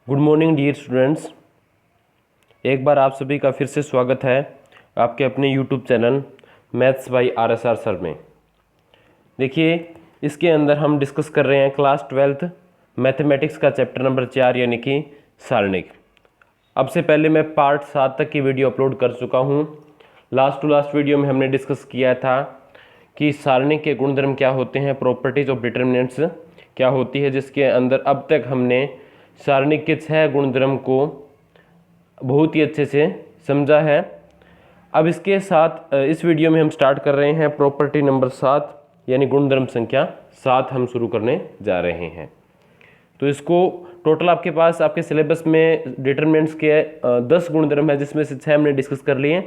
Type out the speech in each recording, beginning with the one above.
Good morning dear students. एक बार आप सभी का फिर से स्वागत है आपके अपने YouTube channel maths by RSR sir में। देखिए, इसके अंदर हम डिस्कस कर रहे हैं क्लास 12th मैथमेटिक्स का चैप्टर नंबर 4 यानी कि सारणिक। अब से पहले मैं पार्ट 7 तक की वीडियो अपलोड कर चुका हूँ। लास्ट टू लास्ट वीडियो में हमने डिस्कस किया था कि सारणिक के गुणधर्म क्या होते हैं, प्रॉपर्टीज ऑफ डिटर्मिनेंट्स क्या होती है, जिसके अंदर अब तक हमने सारणिक के 6 गुणधर्म को बहुत ही अच्छे से समझा है। अब इसके साथ इस वीडियो में हम स्टार्ट कर रहे हैं प्रॉपर्टी नंबर 7 यानी गुणधर्म संख्या 7 हम शुरू करने जा रहे हैं। तो इसको टोटल आपके पास आपके सिलेबस में डिटरमिनेंट्स के 10 गुणधर्म है, जिसमें से 6 हमने डिस्कस कर लिए।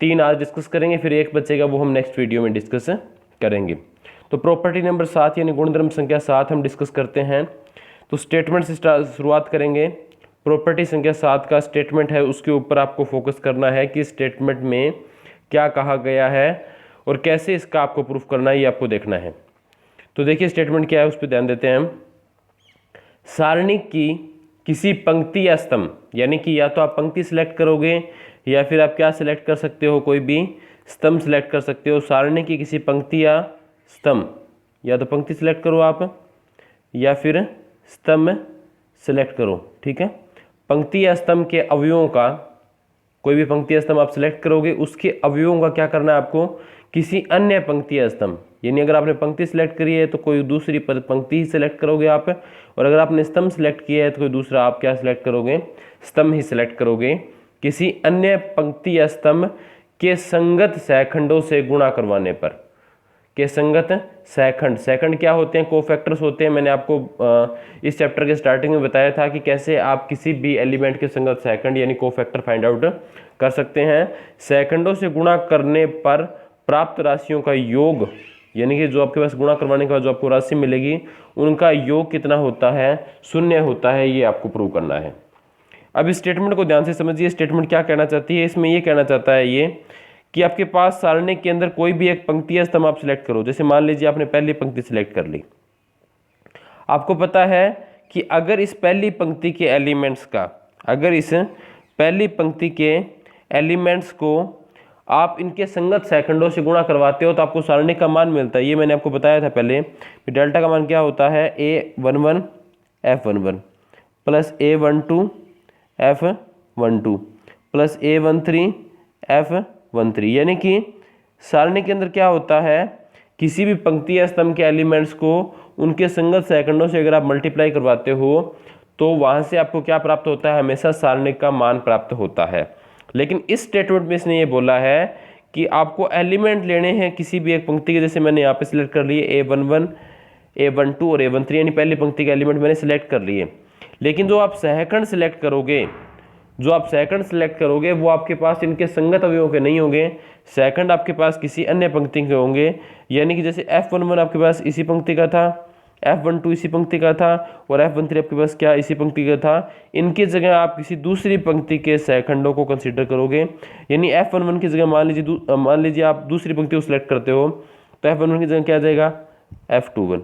3 आज डिस्कस करेंगे, फिर एक बचेगा, वो हम नेक्स्ट वीडियो में डिस्कस करेंगे। तो प्रॉपर्टी नंबर 7 यानी गुणधर्म संख्या 7 हम डिस्कस करते हैं। तो स्टेटमेंट से शुरुआत करेंगे। प्रॉपर्टी संख्या 7 का स्टेटमेंट है, उसके ऊपर आपको फोकस करना है कि स्टेटमेंट में क्या कहा गया है और कैसे इसका आपको प्रूफ करना है, ये आपको देखना है। तो देखिए स्टेटमेंट क्या है, उस पर ध्यान देते हैं हम। सारणिक की किसी पंक्ति या स्तंभ, यानी कि या तो आप पंक्ति सिलेक्ट करोगे या फिर आप क्या सिलेक्ट कर सकते हो, कोई भी स्तंभ सिलेक्ट कर सकते हो। सारणिक की किसी पंक्ति या स्तंभ, या तो पंक्ति सिलेक्ट करो आप या फिर स्तंभ सिलेक्ट करो, ठीक है। पंक्ति या स्तंभ के अवयवों का, कोई भी पंक्ति या स्तंभ आप सिलेक्ट करोगे, उसके अवयवों का क्या करना है आपको, किसी अन्य पंक्ति या स्तंभ, यानी अगर आपने पंक्ति सिलेक्ट करी है तो कोई दूसरी पंक्ति ही सिलेक्ट करोगे आप, और अगर आपने स्तंभ सिलेक्ट किया है तो कोई दूसरा आप क्या सिलेक्ट करोगे, स्तंभ ही सिलेक्ट करोगे। किसी अन्य पंक्ति या स्तंभ के संगत सहखंडों से गुणा करवाने पर, के संगत सहखंड, सहखंड क्या होते हैं, कोफैक्टर्स होते हैं। मैंने आपको इस चैप्टर के स्टार्टिंग में बताया था कि कैसे आप किसी भी एलिमेंट के संगत सहखंड यानी कोफैक्टर फाइंड आउट कर सकते हैं। सहखंडों से गुणा करने पर प्राप्त राशियों का योग, यानी कि जो आपके पास गुणा करवाने के बाद जो आपको राशि मिलेगी उनका योग कितना होता है, 0 होता है, ये आपको प्रूव करना है। अब इस स्टेटमेंट को ध्यान से समझिए। स्टेटमेंट क्या कहना चाहती है, इसमें ये कहना चाहता है ये कि आपके पास सारणिक के अंदर कोई भी एक पंक्ति या स्तंभ आप सिलेक्ट करो। जैसे मान लीजिए आपने पहली पंक्ति सिलेक्ट कर ली, आपको पता है कि अगर इस पहली पंक्ति के एलिमेंट्स का, अगर इस पहली पंक्ति के एलिमेंट्स को आप इनके संगत सहखंडों से गुणा करवाते हो तो आपको सारणिक का मान मिलता है। ये मैंने आपको बताया था पहले। डेल्टा का मान क्या होता है, A11 F11 plus A12 F12 plus A13 F13, यानी कि सारणी के अंदर क्या होता है, किसी भी पंक्ति या स्तंभ के एलिमेंट्स को उनके संगत सहखंडों से अगर आप मल्टीप्लाई करवाते हो तो वहां से आपको क्या प्राप्त होता है, हमेशा सारणिक का मान प्राप्त होता है। लेकिन इस स्टेटमेंट में इसने ये बोला है कि आपको एलिमेंट लेने हैं किसी भी एक पंक्ति के। जैसे मैंने यहाँ पे सिलेक्ट कर लिए A11 A12 और A13, यानी पहली पंक्ति के एलिमेंट मैंने सिलेक्ट कर लिए। लेकिन जो आप सहखंड सिलेक्ट करोगे, जो आप सेकंड सिलेक्ट करोगे वो आपके पास इनके संगत अवयवों के नहीं होंगे, सेकंड आपके पास किसी अन्य पंक्ति के होंगे। यानी कि जैसे F11 आपके पास इसी पंक्ति का था, F12 इसी पंक्ति का था और F13 आपके पास क्या इसी पंक्ति का था। इनकी जगह आप किसी दूसरी पंक्ति के सहखंडों को कंसीडर करोगे। यानी F11 की जगह मान लीजिए आप दूसरी पंक्ति को सिलेक्ट करते हो तो F11 की जगह क्या आ जाएगा, F21,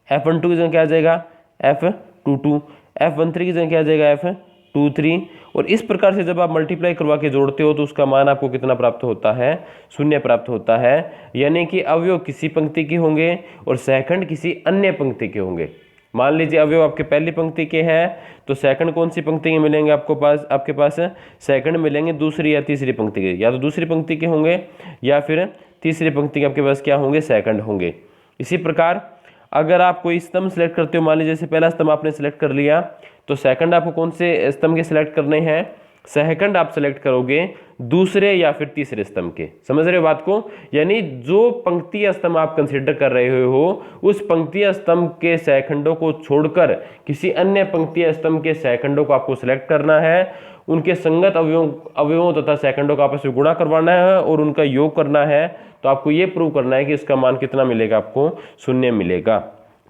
F12 की जगह क्या आ जाएगा, F22, F13 की जगह क्या आ जाएगा, F23। और इस प्रकार से जब आप मल्टीप्लाई करवा के जोड़ते हो तो उसका मान आपको कितना प्राप्त होता है, 0 प्राप्त होता है। यानी कि अवयव किसी पंक्ति के होंगे और सहखंड किसी अन्य पंक्ति के होंगे। मान लीजिए अवयव आपके पहली पंक्ति के हैं तो सहखंड कौन सी पंक्ति के मिलेंगे, आपके पास सहखंड मिलेंगे दूसरी या तीसरी पंक्ति के, या तो दूसरी पंक्ति के होंगे या फिर तीसरी पंक्ति के आपके पास क्या होंगे, सहखंड होंगे। इसी प्रकार अगर आप कोई स्तंभ सेलेक्ट करते हो, मान लीजिए जैसे पहला स्तंभ आपने सेलेक्ट कर लिया तो सेकंड आपको कौन से स्तंभ के सिलेक्ट करने हैं, सहखंड आप सिलेक्ट करोगे दूसरे या फिर तीसरे स्तंभ के। समझ रहे हो बात को, यानी जो पंक्ति या स्तंभ आप कंसीडर कर रहे हो उस पंक्ति या स्तंभ के सहखंडों को छोड़कर किसी अन्य पंक्ति या स्तंभ के सहखंडों को आपको सिलेक्ट करना है, उनके संगत अवयवों तथा सहखंडों का आपस में गुणा करवाना है और उनका योग करना है। तो आपको ये प्रूव करना है कि इसका मान कितना मिलेगा, आपको 0 मिलेगा।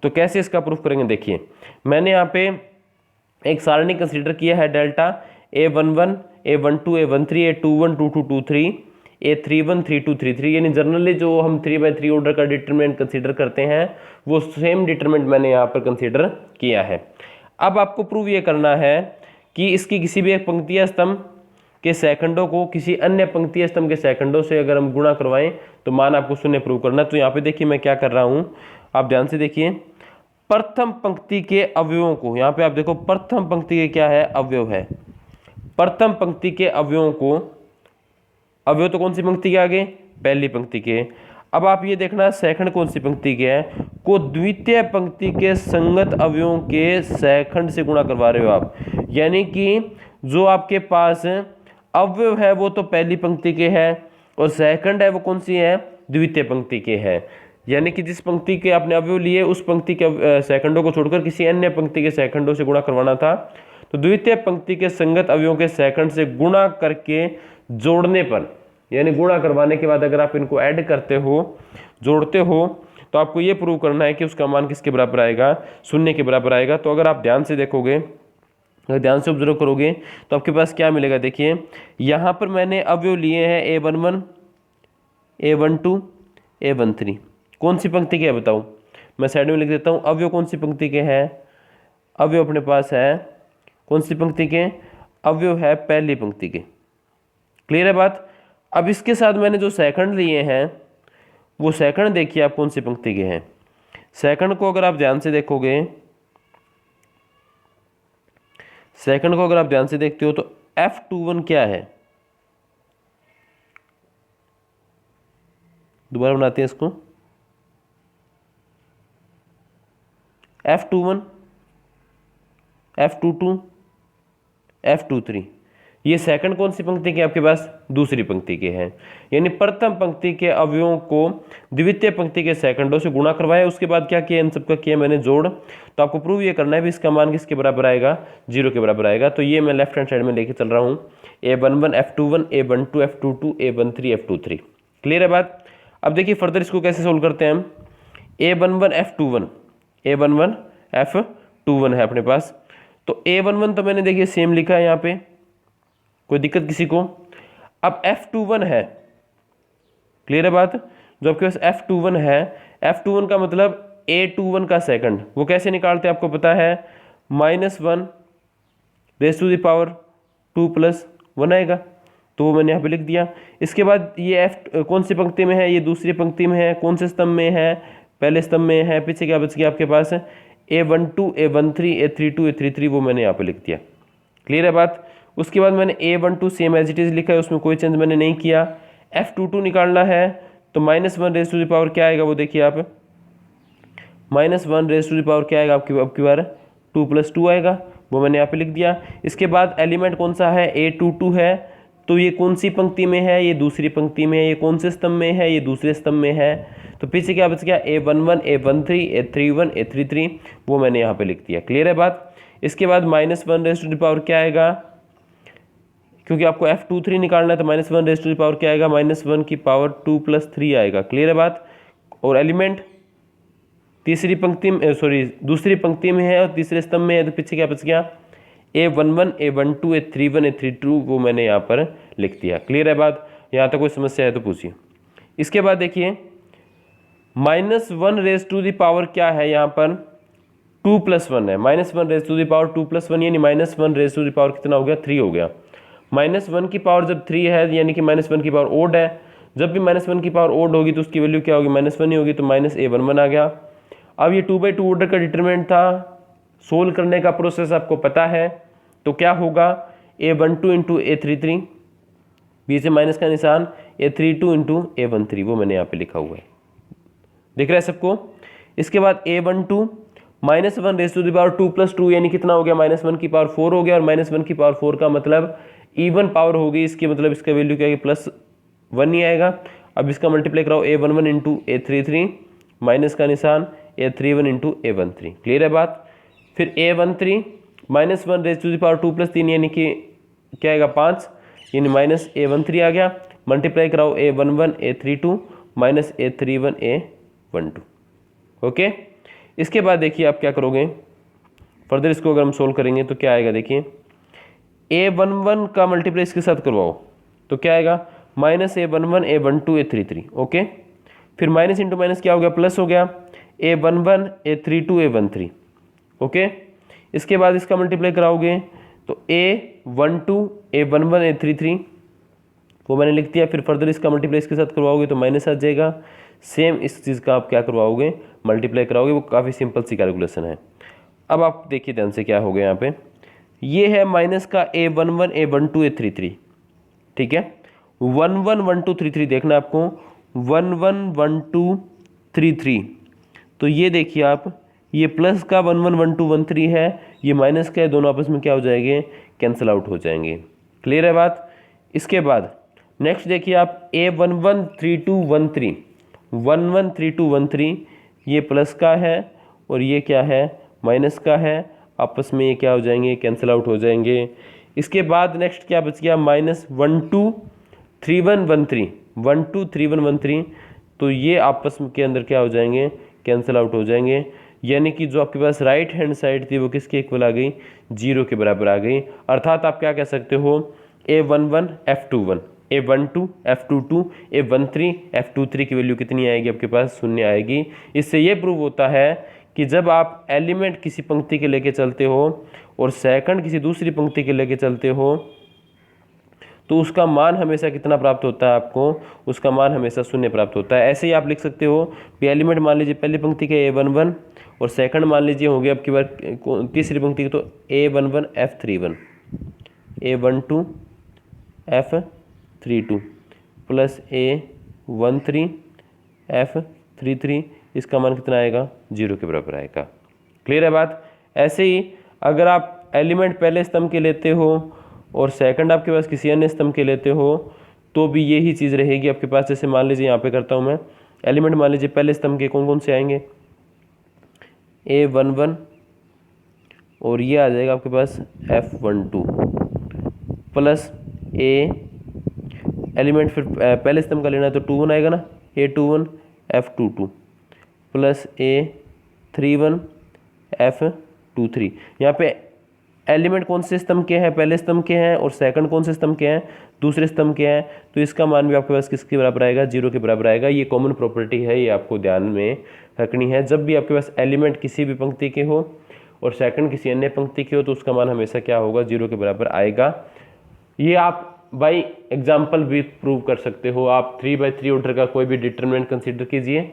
तो कैसे इसका प्रूफ करेंगे, देखिए मैंने यहाँ पे एक सारणी कंसीडर किया है, delta A11 A12 A13 A21 22 23 A31 32 33, यानी जनरली जो हम 3/3 ऑर्डर का डिटरमिनेंट कंसीडर करते हैं वो सेम डिटरमिनेंट मैंने यहाँ पर कंसीडर किया है। अब आपको प्रूव ये करना है कि इसकी किसी भी एक पंक्ति या स्तंभ के सेकंडों को किसी अन्य पंक्ति या स्तंभ के सेकंडों से अगर हम गुणा करवाएं तो मान आपको शून्य प्रूव करना। तो यहाँ पे देखिए मैं क्या कर रहा हूँ, आप ध्यान से देखिए। प्रथम पंक्ति के अवयवों को, यहाँ पे आप देखो प्रथम पंक्ति के क्या है, अवयव है। प्रथम पंक्ति के अवयवों को, अवयव तो कौन सी पंक्ति के आगे, पहली पंक्ति के। अब आप ये देखना सेकंड कौन सी पंक्ति के है, को द्वितीय पंक्ति के संगत अवयवों के सेकंड से गुणा करवा रहे हो आप। यानी कि जो आपके पास अवयव है वो तो पहली पंक्ति के है और सेकंड है वो कौन सी है, द्वितीय पंक्ति के है। यानी कि जिस पंक्ति के आपने अवयव लिए उस पंक्ति के सेकंडों को छोड़कर किसी अन्य पंक्ति के सेकंडों से गुणा करवाना था। तो द्वितीय पंक्ति के संगत अवयवों के सेकंड से गुणा करके जोड़ने पर, यानी गुणा करवाने के बाद अगर आप इनको ऐड करते हो, जोड़ते हो, तो आपको ये प्रूव करना है कि उसका मान किसके बराबर आएगा, शून्य के बराबर आएगा। तो अगर आप ध्यान से देखोगे, अगर ध्यान से ऑब्जर्व करोगे तो आपके पास क्या मिलेगा। देखिए यहाँ पर मैंने अवयव लिए हैं A11, A12, A13। कौन सी पंक्ति के है बताओ, मैं साइड में लिख देता हूँ। अवयव कौन सी पंक्ति के हैं, अवयव अपने पास है कौन सी पंक्ति के, अवयव है पहली पंक्ति के। क्लियर है बात। अब इसके साथ मैंने जो सेकंड लिए हैं वो सेकंड देखिए आप कौन सी पंक्ति के हैं। सेकंड को अगर आप ध्यान से देखोगे, सेकंड को अगर आप ध्यान से देखते हो तो F21 क्या है, दोबारा बनाते हैं इसको। F21, F22, F23, ये सेकंड कौन सी पंक्ति के आपके पास, दूसरी पंक्ति के हैं। यानी प्रथम पंक्ति के अवयवों को द्वितीय पंक्ति के सेकंडों से गुणा करवाया, उसके बाद क्या किया, इन सबका किया मैंने जोड़। तो आपको प्रूव ये करना है भी इसका मान किसके बराबर आएगा, 0 के बराबर आएगा। तो ये मैं लेफ्ट हैंड साइड में लेके चल रहा हूँ, A11, F21, A12, F22, A13, F23। Clear है बात। अब देखिए फर्दर इसको कैसे सोल्व करते हैं हम। A11, F21, A11, F21 है अपने पास। तो A11 तो मैंने देखिए सेम लिखा है यहाँ पे, कोई दिक्कत किसी को। अब F21 है, क्लियर है बात। जो आपके पास F21 है, F21 का मतलब A21 का सेकंड, वो कैसे निकालते हैं आपको पता है, -1 रेज़ टू द पावर 2 + 1 आएगा। तो वो मैंने यहाँ पे लिख दिया। इसके बाद ये F कौन सी पंक्ति में है, ये दूसरी पंक्ति में है। कौन से स्तंभ में है, पहले स्तंभ में है। पीछे क्या बच गया आपके पास, A12, A13, A32, A33, वो मैंने यहाँ पे लिख दिया। क्लियर है बात। उसके बाद मैंने A12 same as it is लिखा है, उसमें कोई चेंज मैंने नहीं किया। F22 निकालना है तो -1 रेज़ टू द पावर क्या आएगा, वो देखिए आप, -1 रेज़ टू द पावर क्या आएगा आपकी बार 2 + 2 आएगा, वो मैंने यहाँ पे लिख दिया। इसके बाद एलिमेंट कौन सा है, A22 है। तो ये कौन सी पंक्ति में है, ये दूसरी पंक्ति में है। ये कौन से स्तंभ में है, ये दूसरे स्तंभ में है। तो पीछे क्या बच गया, A11, A13, A31, A33, वो मैंने यहाँ पे लिख दिया। क्लियर है बात। इसके बाद -1 रेज़ टू द पावर क्या आएगा, क्योंकि आपको F23 निकालना है तो -1 रेज़ टू द पावर क्या आएगा, -1 की पावर 2 + 3 आएगा। क्लियर है बात। और एलिमेंट तीसरी पंक्ति में, सॉरी दूसरी पंक्ति में है और तीसरे स्तंभ में है। तो पीछे क्या बच गया, A11, A12, A31, A32, वो मैंने यहाँ पर लिख दिया। क्लियर है बात। यहाँ तक कोई समस्या है तो पूछिए। इसके बाद देखिए -1 रेज़ टू द पावर क्या है, यहाँ पर 2 + 1 है। -1 रेज़ टू द पावर 2 + 1 यानी -1 रेज़ टू द पावर कितना हो गया, 3 हो गया। -1 की पावर जब 3 है यानी कि -1 की पावर ओड है। जब भी -1 की पावर ओड होगी तो उसकी वैल्यू क्या होगी, -1 ही होगी। तो -A11 आ गया। अब ये 2/2 ऑर्डर का डिटरमिनेंट था, सोल्व करने का प्रोसेस आपको पता है। तो क्या होगा, A12 × A33, बीच से माइनस का निशान, A32 × A13, वो मैंने यहाँ पे लिखा हुआ है, दिख रहा है सबको। इसके बाद A12 -1 raise to the power 2 + 2 यानी कितना हो गया, -1 की पावर 4 हो गया। और -1 की पावर 4 का मतलब इवन पावर होगी, इसके मतलब इसका वैल्यू क्या है, +1 ही आएगा। अब इसका मल्टीप्लाई कराओ, A11 × A33, माइनस का निशान, A31 × A13। क्लियर है बात। फिर A13 -1 raise to the power 2 + 3 यानी कि क्या आएगा, 5, यानी -A13 आ गया। मल्टीप्लाई कराओ A11 A32 -A31 A12। Okay. इसके बाद देखिए आप क्या करोगे, फर्दर इसको अगर हम सोल्व करेंगे तो क्या आएगा, देखिए A11 का मल्टीप्लाई इसके साथ करवाओ तो क्या आएगा, -A11 A12 A33। ओके। फिर माइनस इंटू माइनस क्या हो गया, प्लस हो गया, A11 A32 A13। ओके। इसके बाद इसका मल्टीप्लाई कराओगे तो A12 A11 A33 वो मैंने लिख दिया। फिर फर्दर इसका मल्टीप्लाई इसके साथ करवाओगे तो माइनस आ जाएगा। सेम इस चीज़ का आप क्या करवाओगे, मल्टीप्लाई कराओगे। वो काफ़ी सिंपल सी कैलकुलेशन है। अब आप देखिए ध्यान से क्या हो गया यहाँ पे, ये है माइनस का A11 A12 A33, ठीक है। 11 12 33 देखना आपको, 11 12 33, तो ये देखिए आप, ये प्लस का 11 12 13 है, ये माइनस का है, दोनों आपस में क्या हो जाएंगे, कैंसिल आउट हो जाएंगे। क्लियर है बात। इसके बाद नेक्स्ट देखिए आप A11 32 13, 11 32 13, ये प्लस का है और ये क्या है, माइनस का है, आपस में ये क्या हो जाएंगे, कैंसिल आउट हो जाएंगे। इसके बाद नेक्स्ट क्या बच गया, माइनस 12 31 13, 12 31 13, तो ये आपस के अंदर क्या हो जाएंगे, कैंसिल आउट हो जाएंगे। यानी कि जो आपके पास राइट हैंड साइड थी वो किसके इक्वल आ गई, 0 के बराबर आ गई। अर्थात आप क्या कह सकते हो, A11 F21 A12 F22 A13 F23 की वैल्यू कितनी आएगी, आपके पास 0 आएगी। इससे ये प्रूव होता है कि जब आप एलिमेंट किसी पंक्ति के लेके चलते हो और सेकंड किसी दूसरी पंक्ति के लेके चलते हो तो उसका मान हमेशा कितना प्राप्त होता है आपको, उसका मान हमेशा 0 प्राप्त होता है। ऐसे ही आप लिख सकते हो कि एलिमेंट मान लीजिए पहली पंक्ति के A11 और सेकंड मान लीजिए हो गया आपकी बार तीसरी पंक्ति के, तो A11 F31 A12 F32 plus A13 F33, इसका मान कितना आएगा, 0 के बराबर आएगा। क्लियर है बात। ऐसे ही अगर आप एलिमेंट पहले स्तंभ के लेते हो और सेकंड आपके पास किसी अन्य स्तंभ के लेते हो तो भी यही चीज़ रहेगी आपके पास। जैसे मान लीजिए यहाँ पे करता हूँ मैं, एलिमेंट मान लीजिए पहले स्तंभ के कौन कौन से आएंगे, A11 और ये आ जाएगा आपके पास F12 प्लस एलिमेंट फिर पहले स्तंभ का लेना है तो 21 आएगा ना, A21 F22 plus A31 F23। यहाँ पे एलिमेंट कौन से स्तंभ के हैं, पहले स्तंभ के हैं, और सेकंड कौन से स्तंभ के हैं, दूसरे स्तंभ के हैं, तो इसका मान भी आपके पास किसके बराबर आएगा, 0 के बराबर आएगा। ये कॉमन प्रॉपर्टी है, ये आपको ध्यान में रखनी है। जब भी आपके पास एलिमेंट किसी भी पंक्ति के हो और सेकंड किसी अन्य पंक्ति के हो तो उसका मान हमेशा क्या होगा, 0 के बराबर आएगा। ये आप बाई एग्जाम्पल भी प्रूव कर सकते हो। आप 3/3 ऑर्डर का कोई भी डिटरमिनेंट कंसीडर कीजिए,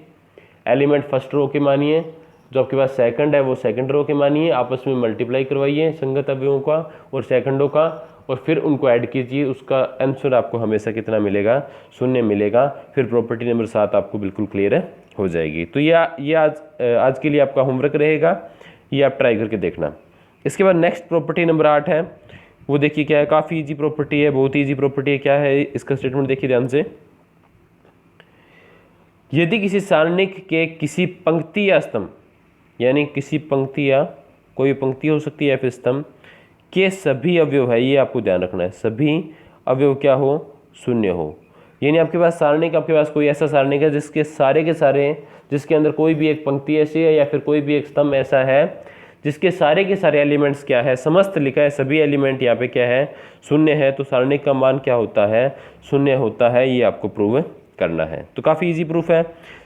एलिमेंट फर्स्ट रो के मानिए, जो आपके पास सेकंड है वो सेकंड रो के मानिए, आपस में मल्टीप्लाई करवाइए संगत अवयवों का और सेकंडों का, और फिर उनको ऐड कीजिए। उसका आंसर आपको हमेशा कितना मिलेगा, 0 मिलेगा। फिर प्रॉपर्टी नंबर 7 आपको बिल्कुल क्लियर हो जाएगी। तो ये आज के लिए आपका होमवर्क रहेगा, ये आप ट्राई करके देखना। इसके बाद नेक्स्ट प्रॉपर्टी नंबर 8 है, वो देखिए क्या है, काफ़ी ईजी प्रॉपर्टी है, बहुत ईजी प्रॉपर्टी है। क्या है इसका स्टेटमेंट देखिए ध्यान से, यदि किसी सारणिक के किसी पंक्ति या स्तंभ, यानी किसी पंक्ति या कोई पंक्ति हो सकती है या फिर स्तंभ के सभी अवयव है, ये आपको ध्यान रखना है, सभी अवयव क्या हो, 0 हो। यानी आपके पास सारणिक, आपके पास कोई ऐसा सारणिक है जिसके सारे के सारे, जिसके अंदर कोई भी एक पंक्ति ऐसी है या फिर कोई भी एक स्तंभ ऐसा है जिसके सारे के सारे एलिमेंट्स क्या है, समस्त लिखा है, सभी एलिमेंट यहाँ पे क्या है, 0 है, तो सारणिक का मान क्या होता है, 0 होता है। ये आपको प्रूव करना है। तो काफ़ी इजी प्रूफ है।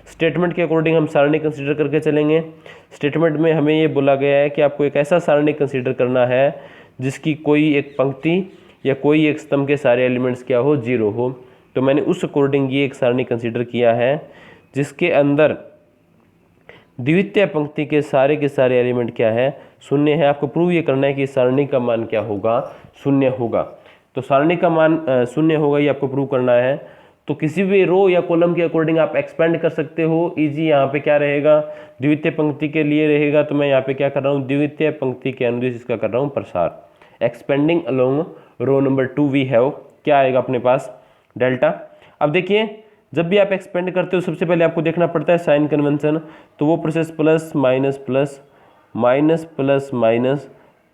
स्टेटमेंट के अकॉर्डिंग हम सारणी कंसीडर करके चलेंगे। स्टेटमेंट में हमें ये बोला गया है कि आपको एक ऐसा सारणी कंसीडर करना है जिसकी कोई एक पंक्ति या कोई एक स्तंभ के सारे एलिमेंट्स क्या हो, 0 हो। तो मैंने उस अकॉर्डिंग ये एक सारणी कंसीडर किया है जिसके अंदर द्वितीय पंक्ति के सारे एलिमेंट क्या है, 0 है। आपको प्रूव ये करना है कि सारणी का मान क्या होगा, 0 होगा। तो सारणी का मान 0 होगा, ये आपको प्रूव करना है। तो किसी भी रो या कॉलम के अकॉर्डिंग आप एक्सपेंड कर सकते हो इजी। यहाँ पे क्या रहेगा, द्वितीय पंक्ति के लिए रहेगा, तो मैं यहाँ पे क्या कर रहा हूँ, द्वितीय पंक्ति के अनुदिश इसका कर रहा हूँ प्रसार, expanding along row number 2 we have, क्या आएगा अपने पास, डेल्टा। अब देखिए जब भी आप एक्सपेंड करते हो सबसे पहले आपको देखना पड़ता है साइन कन्वेंशन, तो वो process plus minus plus minus plus minus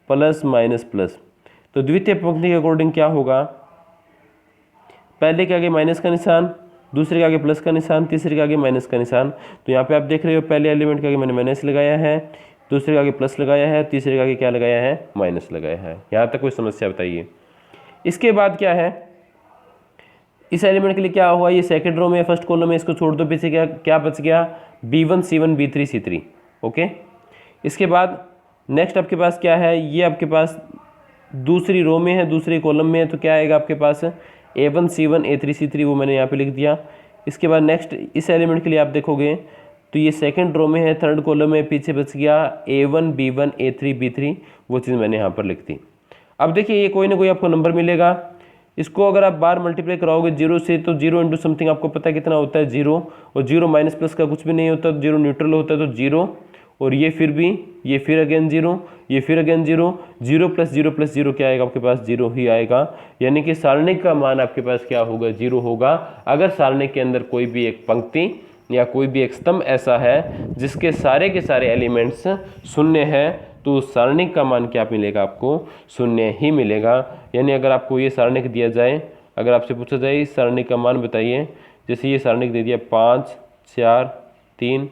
plus minus plus. तो द्वितीय पंक्ति के अकॉर्डिंग क्या होगा, पहले के आगे माइनस का निशान, दूसरे के आगे प्लस का निशान, तीसरे के आगे माइनस का निशान। तो यहाँ पे आप देख रहे हो पहले एलिमेंट के आगे मैंने माइनस लगाया है, दूसरे के आगे प्लस लगाया है, तीसरे के आगे क्या लगाया है, माइनस लगाया है। यहाँ तक कोई समस्या बताइए। इसके बाद क्या है, इस एलिमेंट के लिए क्या हुआ, ये सेकंड रो में फर्स्ट कॉलम में, इसको छोड़ दो, पीछे क्या बच गया, B1 C1 B3 C3। Okay, इसके बाद नेक्स्ट आपके पास क्या है, ये आपके पास दूसरी रो में है, दूसरी कॉलम में है, तो क्या आएगा आपके पास A1 C1 A3 C3, वो मैंने यहाँ पे लिख दिया। इसके बाद नेक्स्ट इस एलिमेंट के लिए आप देखोगे तो ये सेकंड रो में है, थर्ड कॉलम में, पीछे बच गया A1 B1 A3 B3, वो चीज़ मैंने यहाँ पर लिख दी। अब देखिए ये कोई ना कोई आपको नंबर मिलेगा, इसको अगर आप बार मल्टीप्लाई कराओगे जीरो से तो जीरो इंटू समथिंग आपको पता है कितना होता है, जीरो, और जीरो माइनस प्लस का कुछ भी नहीं होता, जीरो न्यूट्रल होता है, तो जीरो, और ये फिर भी, ये फिर अगेन जीरो, ये फिर again zero, zero plus zero क्या आएगा आपके पास, जीरो ही आएगा। यानी कि सारणिक का मान आपके पास क्या होगा, जीरो होगा। अगर सारणिक के अंदर कोई भी एक पंक्ति या कोई भी एक स्तंभ ऐसा है जिसके सारे के सारे एलिमेंट्स शून्य है, तो सारणिक का मान क्या मिलेगा आपको, शून्य ही मिलेगा। यानी अगर आपको ये सारणिक दिया जाए, अगर आपसे पूछा जाए इस सारणिक का मान बताइए, जैसे ये सारणिक दे दिया 5 4 3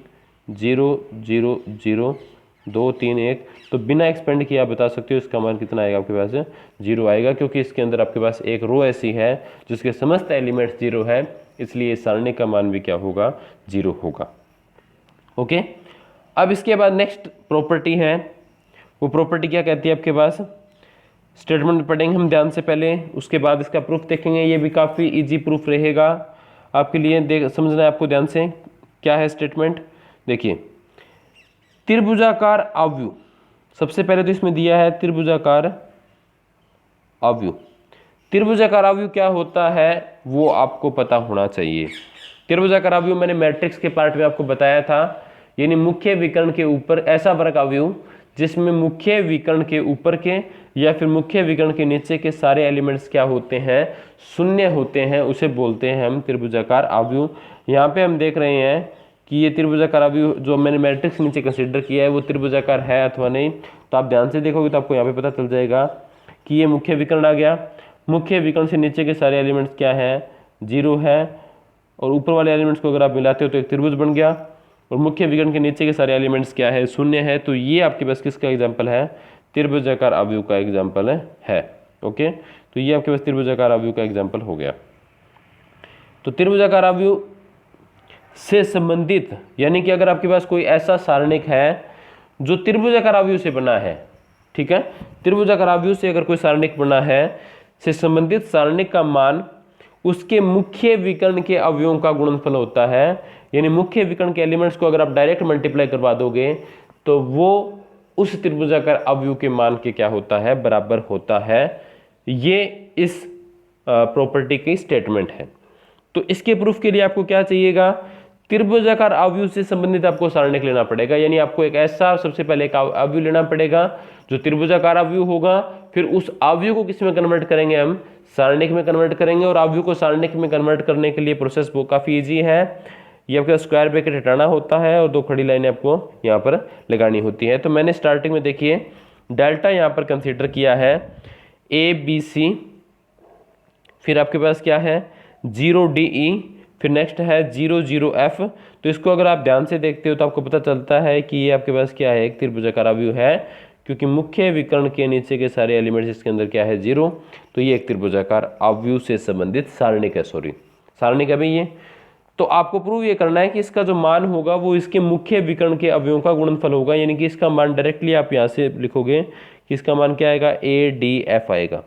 0 0 0 2 3 1, तो बिना एक्सपेंड किए आप बता सकते हो इसका मान कितना आएगा आपके पास, जीरो आएगा, क्योंकि इसके अंदर आपके पास एक रो ऐसी है जिसके समस्त एलिमेंट्स जीरो है, इसलिए सारणिक का मान भी क्या होगा, जीरो होगा। ओके, अब इसके बाद नेक्स्ट प्रॉपर्टी है, वो प्रॉपर्टी क्या कहती है आपके पास, स्टेटमेंट पढ़ेंगे हम ध्यान से पहले, उसके बाद इसका प्रूफ देखेंगे। ये भी काफ़ी इजी प्रूफ रहेगा आपके लिए, देख समझना है आपको ध्यान से। क्या है स्टेटमेंट, देखिए, त्रिभुजाकार अवयव, सबसे पहले तो इसमें दिया है त्रिभुजाकार अवयव। त्रिभुजाकार अवयव क्या होता है वो आपको पता होना चाहिए। त्रिभुजाकार अवयव मैंने मैट्रिक्स के पार्ट में आपको बताया था, यानी मुख्य विकर्ण के ऊपर ऐसा वर्ग अवयव जिसमें मुख्य विकर्ण के ऊपर के या फिर मुख्य विकर्ण के नीचे के सारे एलिमेंट्स क्या होते हैं, शून्य होते हैं, उसे बोलते हैं हम त्रिभुजाकार अवयव। यहाँ पे हम देख रहे हैं कि ये त्रिभुजाकार अवयव जो मैंने मैट्रिक्स नीचे कंसीडर किया है वो त्रिभुजाकार है अथवा नहीं, तो आप ध्यान से देखोगे तो आपको यहाँ पे पता चल जाएगा कि ये मुख्य विकर्ण आ गया, मुख्य विकर्ण से नीचे के सारे एलिमेंट्स क्या है, जीरो है, और ऊपर वाले एलिमेंट्स को अगर आप मिलाते हो तो एक त्रिभुज बन गया, और मुख्य विकर्ण के नीचे के सारे एलिमेंट्स क्या है, शून्य है। तो ये आपके पास किसका एग्जाम्पल है, त्रिभुजाकार अवयव का एग्जाम्पल है। ओके, तो ये आपके पास त्रिभुजाकार अवयव का एग्जाम्पल हो गया। तो त्रिभुजाकार अवयव से संबंधित, यानी कि अगर आपके पास कोई ऐसा सारणिक है जो त्रिभुजाकार अवयव से बना है, ठीक है, त्रिभुजाकार अवयव से अगर कोई सारणिक बना है, से संबंधित सारणिक का मान उसके मुख्य विकर्ण के अवयवों का गुणनफल होता है। यानी मुख्य विकर्ण के एलिमेंट्स को अगर आप डायरेक्ट मल्टीप्लाई करवा दोगे तो वो उस त्रिभुजाकार अवयव के मान के क्या होता है, बराबर होता है। ये इस प्रॉपर्टी की स्टेटमेंट है। तो इसके प्रूफ के लिए आपको क्या चाहिएगा, त्रिभुजाकार अवयव से संबंधित आपको सारणिक लेना पड़ेगा। यानी आपको एक ऐसा सबसे पहले एक अवयव लेना पड़ेगा जो त्रिभुजाकार अवयव होगा, फिर उस अवयव को किस में कन्वर्ट करेंगे, हम सारणिक में कन्वर्ट करेंगे। और अवयव को सारणिक में कन्वर्ट करने के लिए प्रोसेस वो काफ़ी ईजी है। ये आपका स्क्वायर ब्रैकेट हटाना होता है और दो खड़ी लाइनें आपको यहाँ पर लगानी होती है। तो मैंने स्टार्टिंग में देखिए डेल्टा यहाँ पर कंसीडर किया है ABC, फिर आपके पास क्या है 0DE, फिर नेक्स्ट है 00F। तो इसको अगर आप ध्यान से देखते हो तो आपको पता चलता है कि ये आपके पास क्या है, एक त्रिभुजाकार अवयव है, क्योंकि मुख्य विकर्ण के नीचे के सारे एलिमेंट्स इसके अंदर क्या है, जीरो। तो ये एक त्रिभुजाकार अवयव से संबंधित सारणिक है, सारणिक है भाई ये। तो आपको प्रूव ये करना है कि इसका जो मान होगा वो इसके मुख्य विकर्ण के अवयवों का गुणनफल होगा। यानी कि इसका मान डायरेक्टली आप यहाँ से लिखोगे कि इसका मान क्या आएगा, ADF आएगा।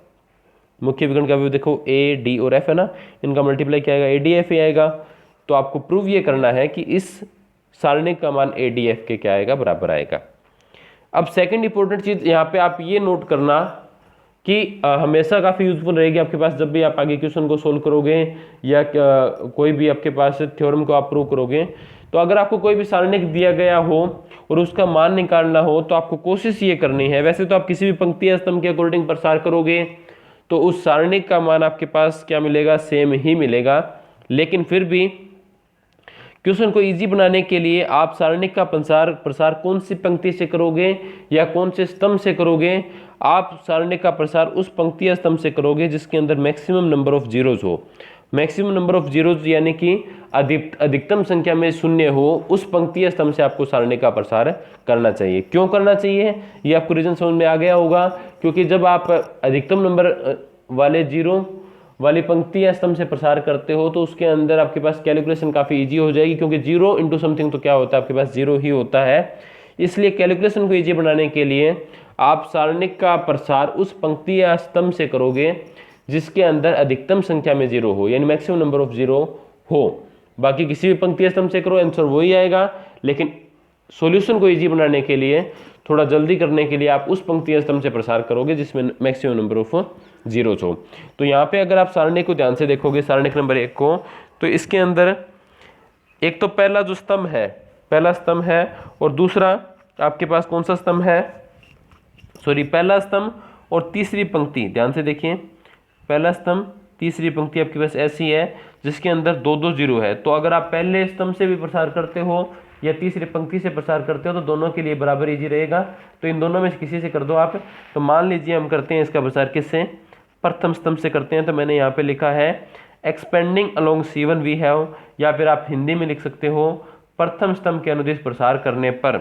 मुख्य विकर्ण का अवयव देखो AD और F है ना, इनका मल्टीप्लाई क्या आएगा, ADF ही आएगा। तो आपको प्रूव ये करना है कि इस सारणिक का मान ADF के क्या आएगा, बराबर आएगा। अब सेकंड इंपॉर्टेंट चीज यहाँ पे आप ये नोट करना कि हमेशा काफ़ी यूजफुल रहेगी आपके पास जब भी आप आगे क्वेश्चन को सोल्व करोगे या कोई भी आपके पास थ्योरम को आप प्रूव करोगे। तो अगर आपको कोई भी सारणिक दिया गया हो और उसका मान निकालना हो तो आपको कोशिश ये करनी है, वैसे तो आप किसी भी पंक्ति या स्तंभ के अकॉर्डिंग प्रसार करोगे तो उस सारणिक का मान आपके पास क्या मिलेगा, सेम ही मिलेगा। लेकिन फिर भी क्वेश्चन को इजी बनाने के लिए आप सारणिक का प्रसार कौन सी पंक्ति से करोगे या कौन से स्तंभ से करोगे, आप सारणिक का प्रसार उस पंक्ति या स्तंभ से करोगे जिसके अंदर मैक्सिमम नंबर ऑफ जीरोज हो। मैक्सिमम नंबर ऑफ जीरोज यानी कि अधिकतम संख्या में शून्य हो, उस पंक्ति या स्तंभ से आपको सारणिक का प्रसार करना चाहिए। क्यों करना चाहिए ये आपको रीजन समझ में आ गया होगा, क्योंकि जब आप अधिकतम नंबर वाले जीरो वाली पंक्ति या स्तंभ से प्रसार करते हो तो उसके अंदर आपके पास कैलकुलेशन काफ़ी इजी हो जाएगी, क्योंकि जीरो इंटू समथिंग तो क्या होता है, आपके पास जीरो ही होता है। इसलिए कैलकुलेशन को ईजी बनाने के लिए आप सारणिक का प्रसार उस पंक्ति या स्तंभ से करोगे जिसके अंदर अधिकतम संख्या में जीरो हो, यानी मैक्सिमम नंबर ऑफ जीरो हो। बाकी किसी भी पंक्ति या स्तंभ से करो आंसर वही आएगा, लेकिन सॉल्यूशन को इजी बनाने के लिए, थोड़ा जल्दी करने के लिए आप उस पंक्ति या स्तंभ से प्रसार करोगे जिसमें मैक्सिमम नंबर ऑफ जीरोस हो। तो यहाँ पे अगर आप सारणिक को ध्यान से देखोगे, सारणिक नंबर 1 को, तो इसके अंदर एक तो पहला जो स्तंभ है, पहला स्तंभ है, और दूसरा आपके पास कौन सा स्तंभ है, पहला स्तंभ और तीसरी पंक्ति, ध्यान से देखिए, पहला स्तंभ तीसरी पंक्ति आपके पास ऐसी है जिसके अंदर 2-2 जीरो है। तो अगर आप पहले स्तंभ से भी प्रसार करते हो या तीसरी पंक्ति से प्रसार करते हो तो दोनों के लिए बराबर इजी रहेगा। तो इन दोनों में से किसी से कर दो आप। तो मान लीजिए हम करते हैं इसका प्रसार किससे, प्रथम स्तंभ से करते हैं। तो मैंने यहाँ पे लिखा है expanding along C1 we have, या फिर आप हिंदी में लिख सकते हो प्रथम स्तंभ के अनुदिश प्रसार करने पर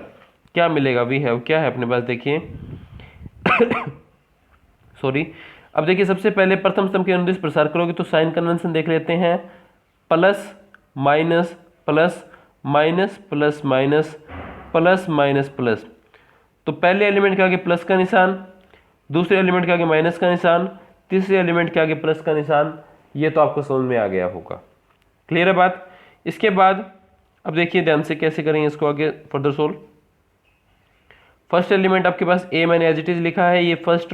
क्या मिलेगा, वी हैव क्या है अपने पास, देखिए अब देखिए सबसे पहले प्रथम स्तंभ के अनुदिश प्रसार करोगे तो साइन कन्वेंशन देख लेते हैं, plus minus plus minus plus minus plus minus plus. तो पहले एलिमेंट के आगे प्लस का निशान, दूसरे एलिमेंट के आगे माइनस का निशान, तीसरे एलिमेंट के आगे प्लस का निशान। ये तो आपको समझ में आ गया होगा, क्लियर है बात। इसके बाद अब देखिए ध्यान से कैसे करेंगे इसको आगे फर्दर सोल्व। फर्स्ट एलिमेंट आपके पास ए मैंने एज इट इज लिखा है, ये फर्स्ट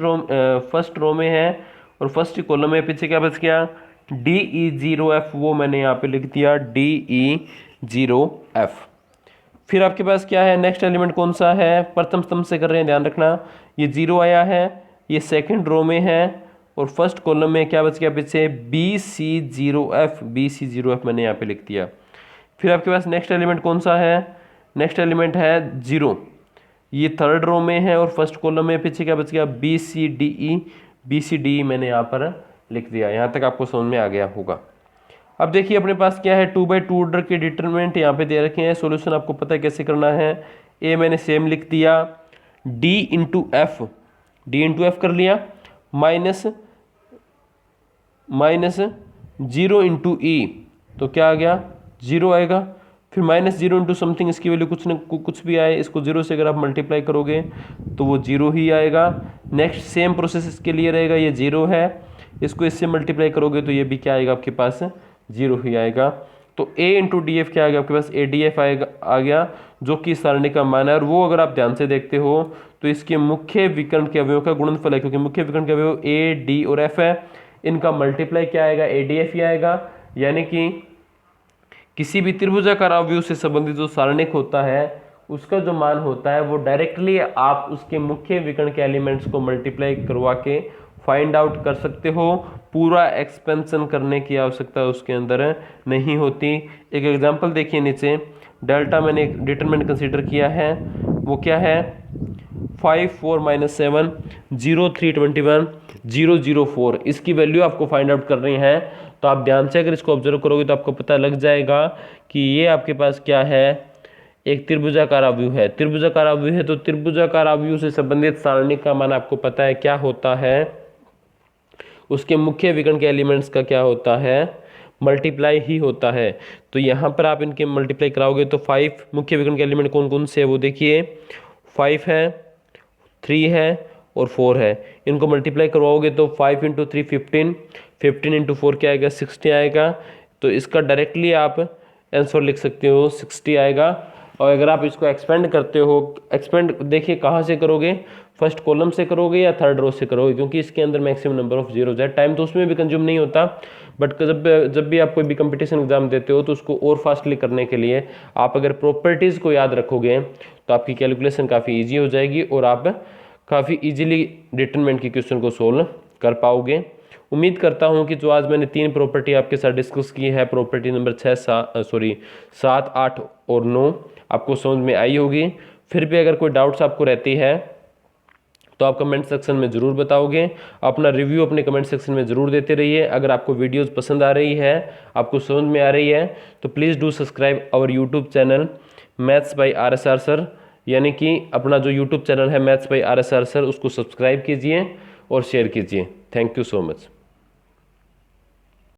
रो में है और फर्स्ट कॉलम में। पीछे क्या बच गया, DE0F, वो मैंने यहाँ पे लिख दिया DE0F। फिर आपके पास क्या है, नेक्स्ट एलिमेंट कौन सा है, प्रथम स्तंभ से कर रहे हैं, ध्यान रखना, ये 0 आया है, ये सेकंड रो में है, और फर्स्ट कॉलम में क्या बच गया पीछे, BC0F मैंने यहाँ पे लिख दिया। फिर आपके पास नेक्स्ट एलिमेंट कौन सा है, नेक्स्ट एलिमेंट है 0, ये थर्ड रो में है, और फर्स्ट कॉलम में पीछे क्या बच गया, BCDE मैंने यहाँ पर लिख दिया। यहाँ तक आपको समझ में आ गया होगा। अब देखिए अपने पास क्या है, 2x2 ऑर्डर के डिटरमिनेंट यहाँ पे दे रखे हैं। सॉल्यूशन आपको पता है कैसे करना है, ए मैंने सेम लिख दिया, D इंटू एफ कर लिया, माइनस 0 इंटू ई, तो क्या आ गया, 0 आएगा। फिर -0 इंटू समथिंग, इसकी वैल्यू कुछ भी आए, इसको 0 से अगर आप मल्टीप्लाई करोगे तो वो 0 ही आएगा। नेक्स्ट सेम प्रोसेस इसके लिए रहेगा, ये 0 है, इसको इससे मल्टीप्लाई करोगे तो ये भी क्या आएगा आपके पास, 0 ही आएगा। तो A इंटू DF क्या आ गया आपके पास, ADF आ गया, जो कि सारणी का मान है। और वो अगर आप ध्यान से देखते हो तो इसके मुख्य विकर्ण के अवयवों का गुणनफल है, क्योंकि मुख्य विकर्ण के अवयव A, D और F है, इनका मल्टीप्लाई क्या आएगा, ADF ही आएगा। यानी कि किसी भी त्रिभुजाकार अवयव से संबंधित जो सारणिक होता है उसका जो मान होता है वो डायरेक्टली आप उसके मुख्य विकर्ण के एलिमेंट्स को मल्टीप्लाई करवा के फाइंड आउट कर सकते हो। पूरा एक्सपेंशन करने की आवश्यकता उसके अंदर नहीं होती। एक एग्जांपल देखिए नीचे, डेल्टा मैंने एक डिटरमिनेंट कंसीडर किया है, वो क्या है, 5 4 -7 0 3 21 0 0 4। इसकी वैल्यू आपको फाइंड आउट कर रही है। तो आप ध्यान से अगर इसको ऑब्जर्व करोगे तो आपको पता लग जाएगा कि ये आपके पास क्या है, एक त्रिभुजाकार अवयव है। त्रिभुजाकार अवयव है तो त्रिभुजाकार अवयव से संबंधित सारणी का मान आपको पता है क्या होता है, उसके मुख्य विकर्ण के एलिमेंट्स का क्या होता है, मल्टीप्लाई ही होता है। तो यहाँ पर आप इनके मल्टीप्लाई कराओगे तो 5 मुख्य विकर्ण के एलिमेंट कौन कौन से है वो देखिए, 5 है, 3 है और 4 है। इनको मल्टीप्लाई करवाओगे तो 5 × 3 15, 15 × 4 क्या आएगा, 60 आएगा। तो इसका डायरेक्टली आप आंसर लिख सकते हो, 60 आएगा। और अगर आप इसको एक्सपेंड करते हो, एक्सपेंड देखिए कहाँ से करोगे, फर्स्ट कॉलम से करोगे या थर्ड रो से करोगे, क्योंकि इसके अंदर मैक्सिमम नंबर ऑफ जीरोज है। टाइम तो उसमें भी कंज्यूम नहीं होता, बट जब भी आप कोई भी कंपटीशन एग्जाम देते हो तो उसको और फास्टली करने के लिए आप अगर प्रॉपर्टीज़ को याद रखोगे तो आपकी कैलकुलेशन काफ़ी ईजी हो जाएगी और आप काफ़ी ईजिली डिटरमिनेंट की क्वेश्चन को सोल्व कर पाओगे। उम्मीद करता हूं कि जो आज मैंने 3 प्रॉपर्टी आपके साथ डिस्कस की है, प्रॉपर्टी नंबर 7, 8 और 9, आपको समझ में आई होगी। फिर भी अगर कोई डाउट्स आपको रहती है तो आप कमेंट सेक्शन में ज़रूर बताओगे। अपना रिव्यू अपने कमेंट सेक्शन में ज़रूर देते रहिए। अगर आपको वीडियोस पसंद आ रही है, आपको समझ में आ रही है, तो please do subscribe our YouTube channel maths by RSR sir, यानी कि अपना जो यूट्यूब चैनल है मैथ्स बाय RSR सर, उसको सब्सक्राइब कीजिए और शेयर कीजिए। Thank you so much.